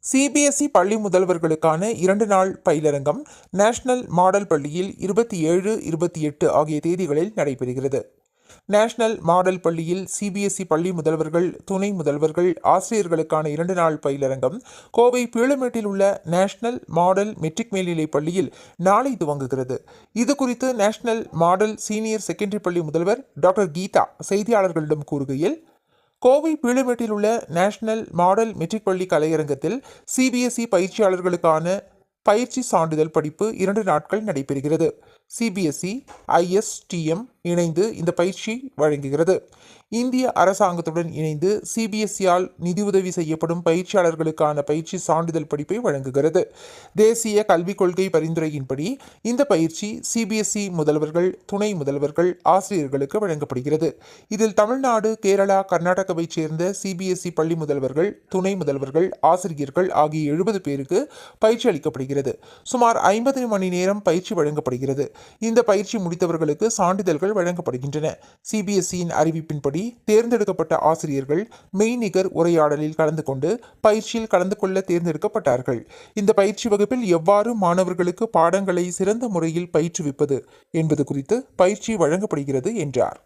CBSE பள்ளி முதல்வர்களுக்கான 2 நாள் பயிலரங்கம் national model பள்ளியில் 27, 28 ஆகிய தேதிகளில் நடைபெறுகிறது. நேஷனல் மாடல் பள்ளியில் சிபிஎஸ்இ பள்ளி முதல்வர்கள், துணை முதல்வர்கள், ஆசிரியர்களுக்கான 2 நாள் பயிலரங்கம் கோவை பீளமேட்டில் உள்ள நேஷனல் மாடல் மெட்ரிக் மேல்நிலைப் பள்ளியில் நாளை துவங்குகிறது. இதுகுறித்து நேஷனல் மாடல் சீனியர் செகண்டரி பள்ளி முதல்வர் டாக்டர் கீதா செய்தியாளர்களிடம் கூறுகையில், கோவை பீளமேட்டில் உள்ள நேஷனல் மாடல் மெட்ரிக் பள்ளி கலையரங்கத்தில் சிபிஎஸ்இ பயிற்சியாளர்களுக்கான பயிற்சி சான்றிதழ் படிப்பு 2 நாட்கள் நடைபெறுகிறது. சிபிஎஸ்இ, ஐஎஸ்டிஎம் இணைந்து இந்த பயிற்சி வழங்குகிறது. இந்திய அரசாங்கத்துடன் இணைந்து சிபிஎஸ்இயால் நிதியுதவி செய்யப்படும் பயிற்சியாளர்களுக்கான பயிற்சி சான்றிதழ் படிப்பை வழங்குகிறது. தேசிய கல்விக் கொள்கை பரிந்துரையின்படி இந்த பயிற்சி சிபிஎஸ்இ முதல்வர்கள், துணை முதல்வர்கள், ஆசிரியர்களுக்கு வழங்கப்படுகிறது. இதில் தமிழ்நாடு, கேரளா, கர்நாடகாவைச் சேர்ந்த சிபிஎஸ்இ பள்ளி முதல்வர்கள், துணை முதல்வர்கள், ஆசிரியர்கள் ஆகிய 70 பேருக்கு பயிற்சி அளிக்கப்படுகிறது. சுமார் 50 மணி நேரம் பயிற்சி வழங்கப்படுகிறது. இந்த பயிற்சி முடித்தவர்களுக்கு சான்றிதழ்கள் வழங்கப்படுகின்றன. சிபிஎஸ்இயின் அறிவிப்பின்படி தேர்ந்தெடுக்கப்பட்ட ஆசிரியர்கள் மெய்நிகர் உரையாடலில் கலந்து கொண்டு பயிற்சியில் கலந்து கொள்ள தேர்ந்தெடுக்கப்பட்டார்கள். இந்த பயிற்சி வகுப்பில் எவ்வாறு மாணவர்களுக்கு பாடங்களை சிறந்த முறையில் பயிற்றுவிப்பது என்பது குறித்து பயிற்சி வழங்கப்படுகிறது என்றார்.